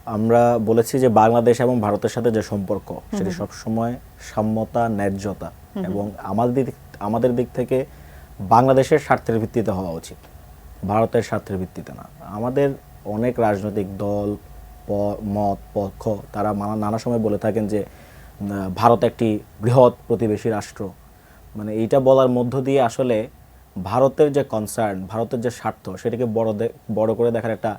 আমরা বলেছি যে বাংলাদেশ এবং ভারতের সাথে যে সম্পর্ক সেটি সবসময় সাম্যতা, ন্যায্যতা এবং আমাদের দিক থেকে বাংলাদেশের স্বার্থের ভিত্তিতে হওয়া উচিত, ভারতের স্বার্থের ভিত্তিতে না। আমাদের অনেক রাজনৈতিক দল, মত, পক্ষ তারা নানা সময় বলে থাকেন যে ভারত একটি বৃহৎ প্রতিবেশী রাষ্ট্র। মানে এইটা বলার মধ্য দিয়ে আসলে ভারতের যে কনসার্ন, ভারতের যে স্বার্থ সেটাকে বড় করে দেখার একটা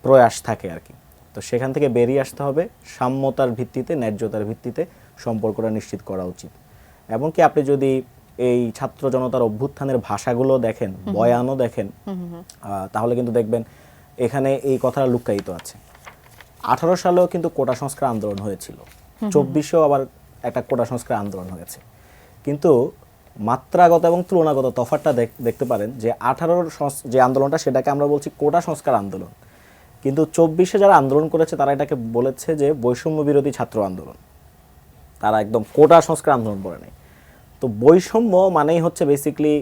প্রয়াস থাকে আর কি। তো সেখান থেকে বেরিয়ে আসতে হবে, সাম্যতার ভিত্তিতে, ন্যায্যতার ভিত্তিতে সম্পর্কটা নিশ্চিত করা উচিত। এমনকি আপনি যদি এই ছাত্র জনতার অভ্যুত্থানের ভাষাগুলো দেখেন, বয়ানও দেখেন, তাহলে কিন্তু দেখবেন এখানে এই কথাটা লুক্কায়িত আছে। 18 সালেও কিন্তু কোটা সংস্কার আন্দোলন হয়েছিল, 24-এও আবার একটা কোটা সংস্কার আন্দোলন হয়েছে। কিন্তু মাত্রাগত এবং তুলনাগত তফাৎটা দেখতে পারেন যে 18-র যে আন্দোলনটা সেটাকে আমরা বলছি কোটা সংস্কার আন্দোলন, কিন্তু 24-এ যারা আন্দোলন করেছে তারা এটাকে বলেছে যে বৈষম্য বিরোধী ছাত্র আন্দোলন। তারা একদম কোটা সংস্কার আন্দোলন বলে নাই। তো বৈষম্য মানেই হচ্ছে বেসিক্যালি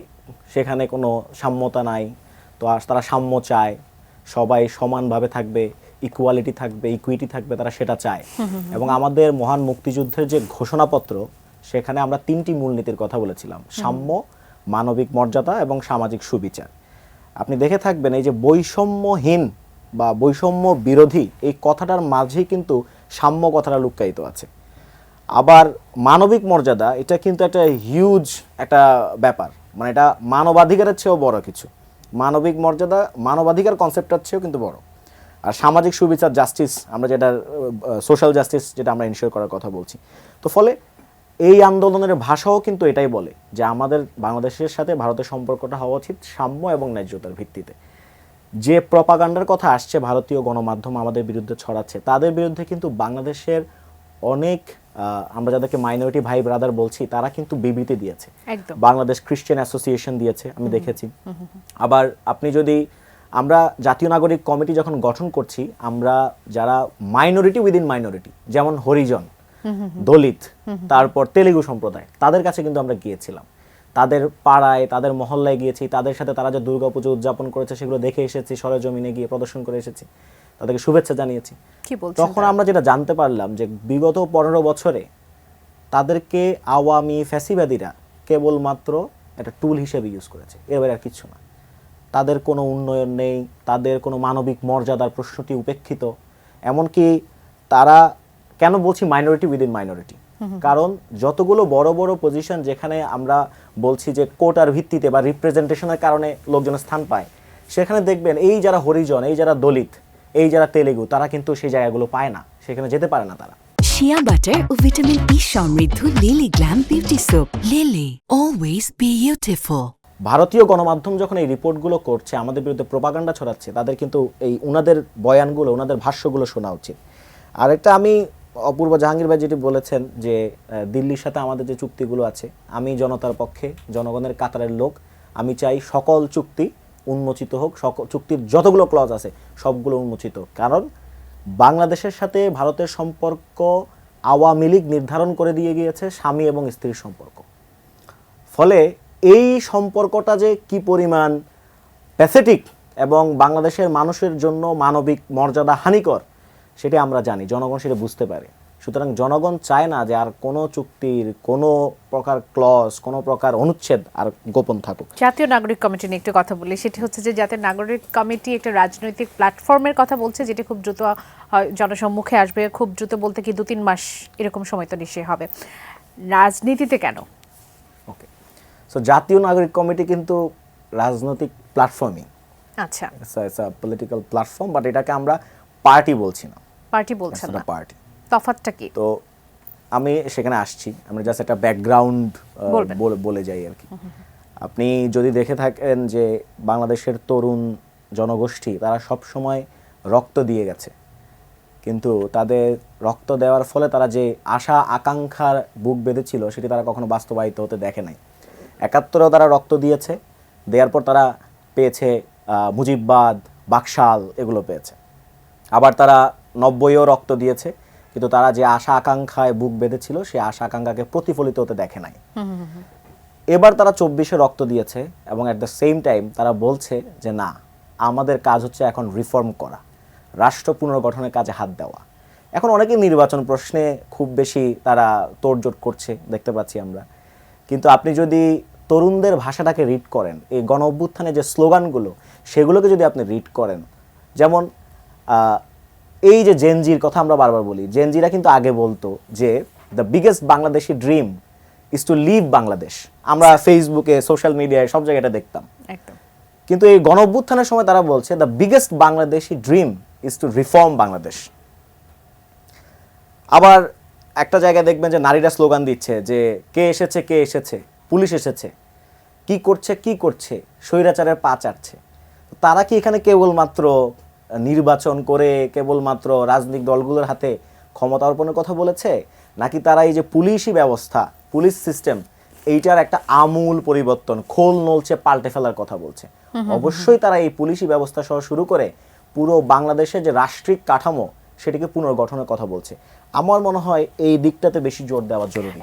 সেখানে কোনো সাম্যতা নাই। তো তারা সাম্য চায়, সবাই সমানভাবে থাকবে, ইকুয়ালিটি থাকবে, ইকুইটি থাকবে, তারা সেটা চায়। এবং আমাদের মহান মুক্তিযুদ্ধের যে ঘোষণাপত্র, সেখানে আমরা 3টি মূলনীতির কথা বলেছিলাম: সাম্য, মানবিক মর্যাদা এবং সামাজিক সুবিচার। আপনি দেখে থাকবেন এই যে বৈষম্যহীন বা বৈষম্য বিরোধী এই কথাটার মাঝেই কিন্তু সাম্য কথাটা লুক্কায়িত আছে। আবার মানবিক মর্যাদা, এটা কিন্তু একটা হিউজ একটা ব্যাপার, মানে এটা মানবাধিকারের চেয়েও বড় কিছু। মানবিক মর্যাদা মানবাধিকার কনসেপ্টটার চেয়েও কিন্তু বড়। আর সামাজিক সুবিচার, জাস্টিস, আমরা যেটা সোশ্যাল জাস্টিস যেটা আমরা ইনশিওর করার কথা বলছি। তো ফলে এই আন্দোলনের ভাষাও কিন্তু এটাই বলে যে আমাদের বাংলাদেশের সাথে ভারতের সম্পর্কটা হওয়া উচিত সাম্য এবং ন্যায্যতার ভিত্তিতে। যে প্রপাগান্ডার কথা আসছে, ভারতীয় গণমাধ্যম আমাদের বিরুদ্ধে ছড়াচ্ছে, তাদের বিরুদ্ধে কিন্তু বাংলাদেশের অনেক আমরা যাদেরকে মাইনরিটি ভাই ব্রাদার বলছি তারা কিন্তু বিবৃতি দিয়েছে। বাংলাদেশ খ্রিস্টান অ্যাসোসিয়েশন দিয়েছে, আমি দেখেছি। আবার আপনি যদি আমরা জাতীয় নাগরিক কমিটি যখন গঠন করছি, আমরা যারা মাইনরিটি উইদিন মাইনরিটি, যেমন হরিজন, দলিত, তারপর তেলেগু সম্প্রদায়, তাদের কাছে কিন্তু আমরা গিয়েছিলাম, তাদের পাড়ায়, তাদের মহল্লায় গিয়েছি, তাদের সাথে তারা যে দুর্গাপুজো উদযাপন করেছে সেগুলো দেখে এসেছি, সরেজমিনে গিয়ে প্রদর্শন করে এসেছি, তাদেরকে শুভেচ্ছা জানিয়েছি। তখন আমরা যেটা জানতে পারলাম যে বিগত 15 বছরে তাদেরকে আওয়ামী ফ্যাসিবাদীরা কেবলমাত্র একটা টুল হিসেবে ইউজ করেছে, এর বাইরে আর কিছু না। তাদের কোনো উন্নয়ন নেই, তাদের কোনো মানবিক মর্যাদার প্রশ্নটি উপেক্ষিত। এমনকি তারা, কেন বলছি মাইনরিটি উইদিন মাইনরিটি, কারণ যতগুলো বড় বড় পজিশন যেখানে আমরা বলছি যে কোটার ভিত্তিতে বা রিপ্রেজেন্টেশনের কারণে লোকজন স্থান পায়, সেখানে দেখবেন এই যারা হরিজন, এই যারা দলিত, এই যারা তেলেগু, তারা কিন্তু সেই জায়গাগুলো পায় না, সেখানে যেতে পারে না তারা। শিয়া বাটার ও ভিটামিন ই সমৃদ্ধ lily glam beauty soap. Lily, always beautiful. ভারতীয় গণমাধ্যম যখন এই রিপোর্টগুলো করছে, আমাদের বিরুদ্ধে প্রোপাগান্ডা ছড়াচ্ছে, তাদের কিন্তু এই উনাদের বয়ানগুলো, উনাদের ভাষ্যগুলো শোনা উচিত। আর একটা আমি অপূর্ব জাহাঙ্গীর ভাই যেটি বলেছেন যে দিল্লির সাথে আমাদের যে চুক্তিগুলো আছে, আমি জনতার পক্ষে, জনগণের কাতারের লোক, আমি চাই সকল চুক্তি উন্মোচিত হোক, সকল চুক্তির যতগুলো ক্লজ আছে সবগুলো উন্মোচিত। কারণ বাংলাদেশের সাথে ভারতের সম্পর্ক আওয়ামী লীগ নির্ধারণ করে দিয়ে গিয়েছে স্বামী এবং স্ত্রীর সম্পর্ক। ফলে এই সম্পর্কটা যে কি পরিমাণ প্যাথেটিক এবং বাংলাদেশের মানুষের জন্য মানবিক মর্যাদা হানিকর, সেটা আমরা জানি, জনগণ সেটা বুঝতে পারে। সুতরাং জনগণ চায় না যে আর কোনো চুক্তির কোনো প্রকার ক্লজ, কোনো প্রকার অনুচ্ছেদ আর গোপন থাকুক। জাতীয় নাগরিক কমিটি নিয়ে একটু কথা বলি। সেটি হচ্ছে যে জাতীয় নাগরিক কমিটি একটা রাজনৈতিক প্ল্যাটফর্মের কথা বলছে, যেটি খুব দ্রুত জনসম্মুখে আসবে। খুব দ্রুত বলতে কি 2-3 মাস এরকম সময় তো নিশ্চয়ই হবে। রাজনীতিতে কেন? ওকে, সো জাতীয় নাগরিক কমিটি কিন্তু রাজনৈতিক প্ল্যাটফর্মই। আচ্ছা, it's a political platform, but এটাকে আমরা পার্টি বলছি না। পার্টি বলছেন না? পার্টি। তফাৎটা কি? তো আমি সেখানে আসছি, আমরা জাস্ট একটা ব্যাকগ্রাউন্ড বলে যাই আর কি। আপনি যদি দেখে থাকেন যে বাংলাদেশের তরুণ জনগোষ্ঠী তারা সব সময় রক্ত দিয়ে গেছে, কিন্তু তাদের রক্ত দেওয়ার ফলে তারা যে আশা আকাঙ্ক্ষার বুক বেঁধেছিল সেটি তারা কখনো বাস্তবায়িত হতে দেখে নাই। 71-এও তারা রক্ত দিয়েছে, দেওয়ার পর তারা পেয়েছে মুজিববাদ, বাকশাল, এগুলো পেয়েছে। আবার তারা 90-এও রক্ত দিয়েছে, কিন্তু তারা যে আশা আকাঙ্ক্ষায় বুক বেঁধেছিল সেই আশা আকাঙ্ক্ষাকে প্রতিফলিত হতে দেখে নাই। এবার তারা 24-এ রক্ত দিয়েছে এবং অ্যাট দ্য সেম টাইম তারা বলছে যে না, আমাদের কাজ হচ্ছে এখন রিফর্ম করা। রাষ্ট্র পুনর্গঠনের কাজে হাত দেওয়া। এখন অনেকেই নির্বাচন প্রশ্নে খুব বেশি তারা তোড়জোড় করছে দেখতে পাচ্ছি আমরা, কিন্তু আপনি যদি তরুণদের ভাষাটাকে রিড করেন, এই গণ অভ্যুত্থানের যে স্লোগানগুলো সেগুলোকে যদি আপনি রিড করেন, যেমন এই যে জেনজির কথা আমরা বারবার বলি, জেনজিরা কিন্তু আগে বলতো যে the biggest Bangladeshi dream is to live Bangladesh. আমরা ফেসবুকে, সোশ্যাল মিডিয়ায় সব জায়গায় এটা দেখতাম। একদম। কিন্তু এই গণ অভ্যুত্থানের সময় তারা বলছে the biggest Bangladeshi dream is two reform Bangladesh. আবার একটা জায়গায় দেখবেন যে নারীরা স্লোগান দিচ্ছে যে কে এসেছে, কে এসেছে, পুলিশ এসেছে, কি করছে, কি করছে, স্বৈরাচারের পা চাটছে। তারা কি এখানে কেবলমাত্র নির্বাচন করে কেবলমাত্র রাজনৈতিক দলগুলোর হাতে ক্ষমতা অর্পণের কথা বলেছে, নাকি তারা এই যে পুলিশি ব্যবস্থা, পুলিশ সিস্টেম, এইটার একটা আমূল পরিবর্তন, খোল নলচে পাল্টে ফেলার কথা বলছে? অবশ্যই তারা এই পুলিশি ব্যবস্থা সহ শুরু করে পুরো বাংলাদেশের যে রাষ্ট্রিক কাঠামো সেটিকে পুনর্গঠনের কথা বলছে। আমার মনে হয় এই দিকটাতে বেশি জোর দেওয়া জরুরি।